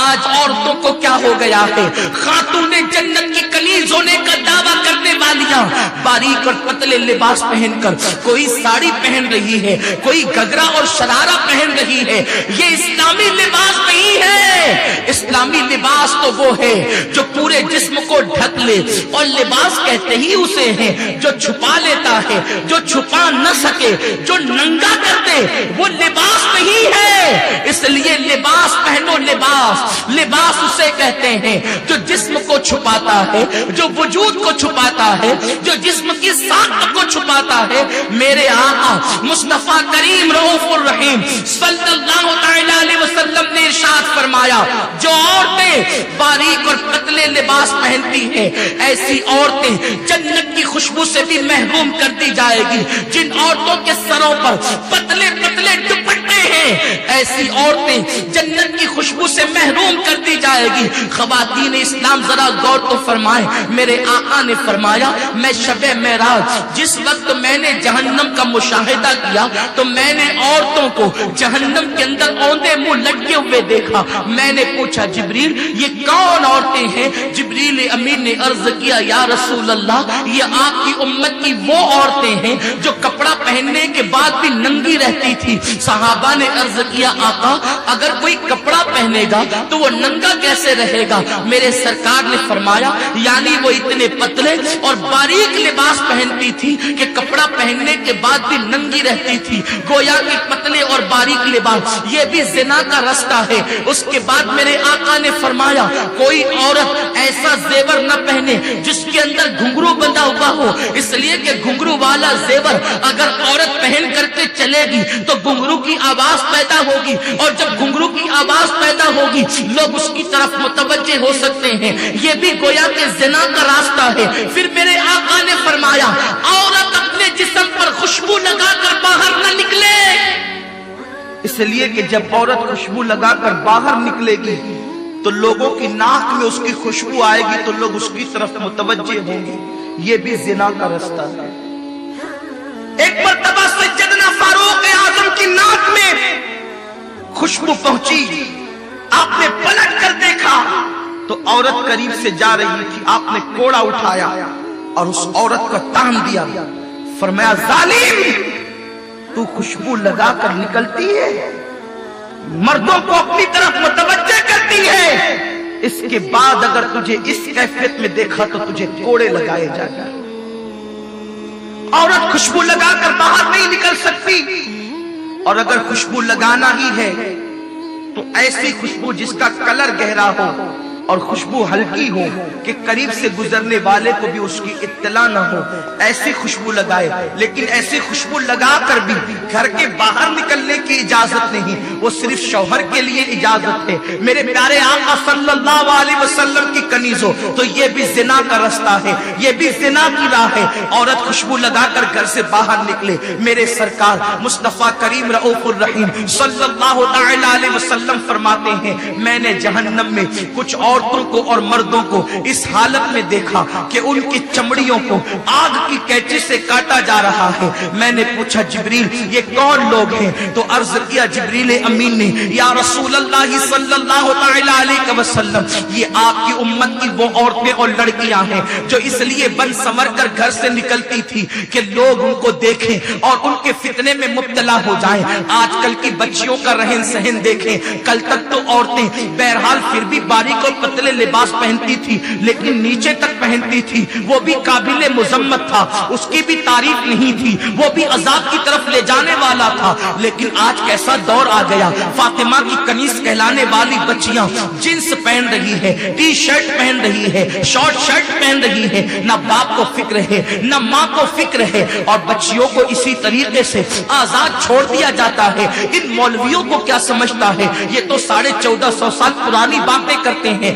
آج عورتوں کو کیا ہو گیا ہے، خاتون جنت کی کنیز ہونے کا دعویٰ کرنے والیاں باریک اور پتلے لباس پہن کر کوئی ساڑی پہن رہی ہے، کوئی گھگرا اور شرارہ پہن رہی ہے۔ یہ اسلامی لباس نہیں ہے۔ اسلامی لباس تو وہ ہے جو پورے جسم کو ڈھک لے، اور لباس کہتے ہی اسے ہیں جو چھپا لیتا ہے، جو چھپا نہ سکے، جو ننگا کر دے، وہ لباس نہیں ہے۔ اس لیے لباس پہنو، لباس اسے کہتے ہیں جو جسم کو چھپاتا ہے، جو وجود کو چھپاتا ہے، جو جسم کی ساخت کو چھپاتا ہے۔ میرے آقا مصطفیٰ کریم رؤوف الرحیم صلی اللہ علیہ وسلم نے ارشاد فرمایا، جو عورتیں باریک اور پتلے لباس پہنتی ہیں ایسی عورتیں جنت کی خوشبو سے بھی محروم کر دی جائے گی۔ جن عورتوں کے سروں پر پتلے پتلے دوپٹے ہیں ایسی عورتیں جنت کی خوشبو سے محروم کر دی جائے گی۔ خواتین اسلام ذرا غور تو فرمائیں، میرے آقا نے فرمایا میں شب معراج جس وقت میں نے جہنم کا مشاہدہ کیا تو میں نے عورتوں کو جہنم کے اندر اوندے منہ لٹکے ہوئے دیکھا۔ میں نے پوچھا جبریل یہ کون عورتیں ہیں؟ جبریل امین نے عرض کیا یا رسول اللہ یہ آپ کی امت کی وہ عورتیں ہیں جو کپڑا پہننے کے بعد بھی ننگی رہتی تھی۔ صحابہ نے عرض کیا آقا اگر کوئی کپڑا پہنے گا تو وہ ننگا کیسے رہے گا؟ میرے سرکار نے فرمایا یعنی وہ اتنے پتلے اور باریک لباس پہنتی تھی کہ کپڑا پہننے کے بعد بھی ننگی رہتی تھی۔ گویا کہ پتلے اور باریک لباس یہ بھی زنا کا رستہ ہے۔ اس کے بعد میرے آقا نے فرمایا کوئی عورت ایسا زیور نہ پہنے جس کے اندر گھنگرو بندھا ہوا ہو، اس لیے کہ گھنگرو والا زیور اگر عورت پہن کر کے چلے گی تو گھنگرو کی آواز پیدا ہوگی، اور جب گھنگرو کی آواز پیدا ہوگی لوگ اس کی طرف متوجہ ہو سکتے ہیں۔ یہ بھی گویا کہ زنا کا راستہ ہے۔ پھر میرے آقا نے فرمایا عورت اپنے جسم پر خوشبو لگا کر باہر نہ نکلے، اس لیے کہ جب عورت خوشبو لگا کر باہر نکلے گی تو لوگوں کی ناک میں اس کی خوشبو آئے گی تو لوگ اس کی طرف متوجہ ہوں گے۔ یہ بھی زنا کا رستہ ہے۔ ایک مرتبہ سیدنا فاروق اعظم کی ناک میں خوشبو پہنچی، آپ نے پلٹ کر دیکھا تو عورت قریب سے جا رہی تھی۔ آپ نے کوڑا اٹھایا اور اس عورت کو تان دیا، فرمایا ظالم تو خوشبو لگا کر نکلتی ہے، مردوں کو اپنی طرف متوجہ کرتی ہے، اس کے بعد اگر تجھے اس کیفیت میں دیکھا تو تجھے کوڑے لگائے جائیں گے۔ عورت خوشبو لگا کر باہر نہیں نکل سکتی، اور اگر خوشبو لگانا ہی ہے تو ایسی خوشبو جس کا کلر گہرا ہو اور خوشبو ہلکی ہو کہ قریب سے گزرنے والے کو بھی اس کی اطلاع نہ ہو، ایسی خوشبو لگائے۔ لیکن ایسی خوشبو لگا کر بھی گھر کے باہر نکلنے کی اجازت نہیں، وہ صرف شوہر کے لیے اجازت ہے۔ میرے پیارے آقا صلی اللہ علیہ وسلم کی کنیزوں تو یہ بھی زنا کا رستہ ہے، یہ بھی زنا کی راہ ہے۔ عورت خوشبو لگا کر گھر سے باہر نکلے، میرے سرکار مصطفیٰ کریم رؤوف الرحیم صلی اللہ علیہ وسلم فرماتے ہیں میں نے جہنم میں کچھ عورتوں کو اور مردوں کو اس حالت میں دیکھا کہ ان کی چمڑیوں کو آگ کی کینچی سے کاٹا جا رہا ہے۔ میں نے پوچھا جبریل یہ کون لوگ ہیں؟ تو عرض کیا جبریل امین نے یا رسول اللہ صلی اللہ علیہ وسلم یہ آپ کی امت کی وہ عورتیں اور لڑکیاں ہیں جو اس لیے بن سنور کر گھر سے نکلتی تھی کہ لوگ ان کو دیکھیں اور ان کے فتنے میں مبتلا ہو جائیں۔ آج کل کی بچیوں کا رہن سہن دیکھیں، کل تک تو عورتیں بہرحال پھر بھی باریک اور پتلے لباس پہنتی تھی لیکن نیچے تک پہنتی تھی، وہ بھی قابل مذمت تھا، اس کی بھی تعریف نہیں تھی، وہ بھی عذاب کی طرف لے جانے والا تھا۔ لیکن آج کیسا دور آ گیا، فاطمہ کی کنیز کہلانے والی بچیاں جنس پہن رہی ہے، ٹی شرٹ پہن رہی ہے، شارٹ شرٹ پہن رہی ہے، نہ باپ کو فکر ہے نہ ماں کو فکر ہے، اور بچیوں کو اسی طریقے سے آزاد چھوڑ دیا جاتا ہے۔ ان مولویوں کو کیا سمجھتا ہے، یہ تو 1450 سال پرانی باتیں کرتے ہیں۔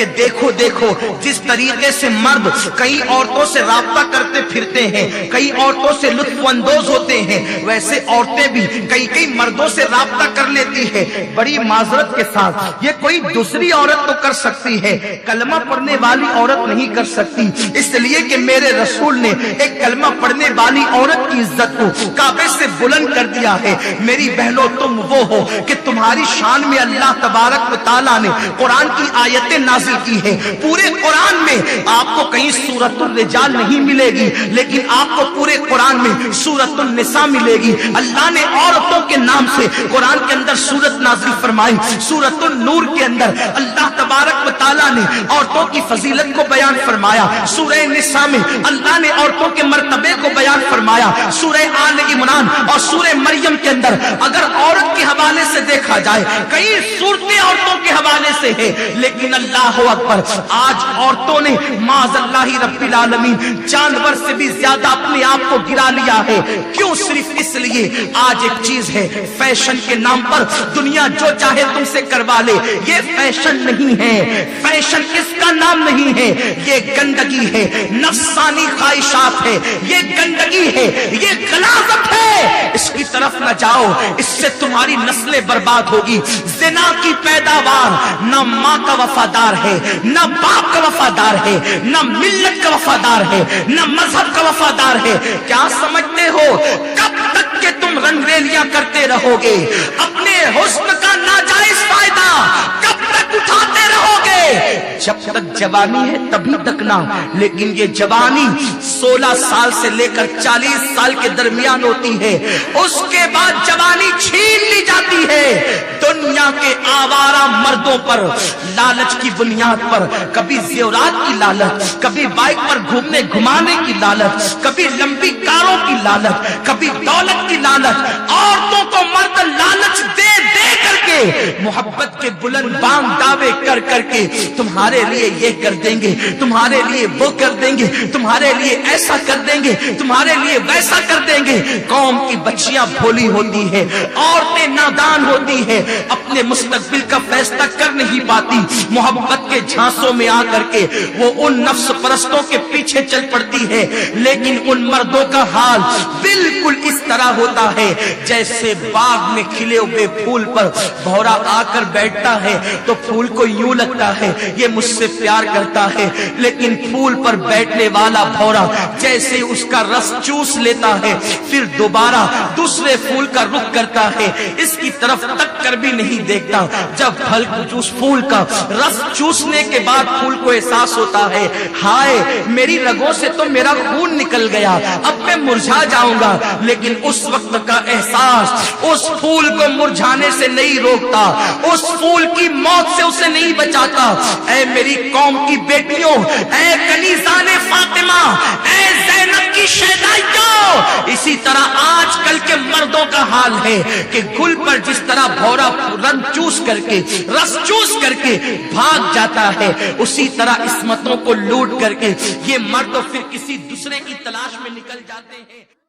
کہ دیکھو دیکھو جس طریقے سے مرد کئی عورتوں سے رابطہ کرتے پھرتے ہیں، کئی عورتوں سے لطف اندوز ہوتے ہیں، ویسے عورتیں بھی کئی مردوں سے رابطہ کر لیتی ہے بڑی معذرت کے ساتھ۔ یہ کوئی دوسری عورت تو کر سکتی ہے، کلمہ پڑھنے والی عورت نہیں کر سکتی، اس لیے کہ میرے رسول نے ایک کلمہ پڑھنے والی عورت کی عزت کو کعبے سے بلند کر دیا ہے۔ میری بہنوں تم وہ ہو کہ تمہاری شان میں اللہ تبارک و تعالیٰ نے قرآن کی آیتیں نازل کی ہے۔ پورے قرآن میں آپ کو کہیں سورۃ الرجال نہیں ملے گی، لیکن آپ کو پورے قرآن میں سورۃ النساء ملے گی۔ اللہ نے عورتوں کے نام سے قرآن کے اندر سورت نازل فرمائی۔ سورۃ النور کے اندر اللہ تبارک و تعالیٰ نے عورتوں کی فضیلت کو بیان فرمایا۔ سورہ نساء میں اللہ نے عورتوں کے مرتبے کو بیان فرمایا۔ سورہ آل عمران اور سورہ مریم کے اندر اگر عورت کے حوالے سے دیکھا جائے کئی صورتیں عورتوں کے حوالے سے ہے، لیکن اللہ اکبر آج عورتوں نے معاذ اللہ رب العالمین جانور سے بھی زیادہ اپنے آپ کو گرا لیا ہے۔ کیوں؟ صرف اس لیے آج ایک چیز ہے، فیشن کے نام پر دنیا جو چاہے تم سے کروا لے۔ یہ فیشن نہیں ہے، فیشن اس کا نام نہیں ہے، یہ گندگی ہے، نفسانی خواہشات ہے، یہ گندگی ہے، یہ غلاظت ہے۔ اس کی طرف نہ جاؤ، اس سے تمہاری نسلیں برباد ہوگی۔ زنا کی پیداوار نہ ماں کا وفادار ہے، نہ باپ کا وفادار ہے، نہ ملت کا وفادار ہے، نہ مذہب کا وفادار ہے۔ کیا سمجھتے ہو کب تک کہ تم رنگریلیاں کرتے رہو گے؟ اپنے حسن کا ناجائز فائدہ کب تک اٹھاتے رہو گے؟ جب تک جوانی ہے تبھی تک نہ، لیکن یہ جوانی 16 سال سے لے کر 40 سال کے درمیان ہوتی ہے، اس کے بعد جوانی چھین لی جاتی ہے دنیا کے آوارہ مردوں پر، لالچ کی بنیاد پر۔ کبھی زیورات کی لالچ، کبھی بائک پر گھومنے گھمانے کی لالچ، کبھی لمبی کاروں کی لالچ، کبھی دولت کی لالچ۔ عورتوں کو مرد لالچ دے دے کر کے، محبت کے بلند بانگ دعوے کر کر کے تمہارے لیے یہ کر دیں گے، تمہارے لیے وہ کر دیں گے، تمہارے لیے ایسا کر دیں گے، تمہارے لیے ویسا کر دیں گے۔ قوم کی بچیاں بھولی ہوتی ہے، عورتیں نادان ہوتی ہے، اپنے مستقبل کا فیصلہ کر نہیں پاتی، محبت کے جھانسوں میں آ کر کے وہ ان نفس پرستوں کے پیچھے چل پڑتی ہے۔ لیکن ان مردوں کا حال بالکل اس طرح ہوتا ہے جیسے باغ میں کھلے ہوئے پھول پر بھورا آ کر بیٹھتا ہے تو پھول کو یوں لگتا ہے یہ مجھ سے پیار کرتا ہے، لیکن پھول پر بیٹھنے والا بھورا جیسے اس کا رس چوس لیتا ہے پھر دوبارہ دوسرے پھول کا رخ کرتا ہے، اس کی طرف تک کر بھی نہیں دیکھتا۔ جب پھل اس پھول کا رس چوسنے کے بعد پھول کو احساس ہوتا ہے ہائے میری رگوں سے تو میرا خون نکل گیا، اب میں مرجھا جاؤں گا، لیکن اس وقت کا احساس اس پھول کو مرجھانے سے نہیں روکتا، اس پھول کی موت سے اسے نہیں بچاتا۔ اے میری قوم کی بیٹیوں، اے کنیزان فاطمہ، اے زینب کی شہدائیوں، اسی طرح آج کل کے مردوں کا حال ہے کہ گل پر جس طرح بھورا رنگ چوس کر کے رس چوس کر کے بھاگ جاتا ہے، اسی طرح عصمتوں کو لوٹ کر کے یہ مرد پھر کسی دوسرے کی تلاش میں نکل جاتے ہیں۔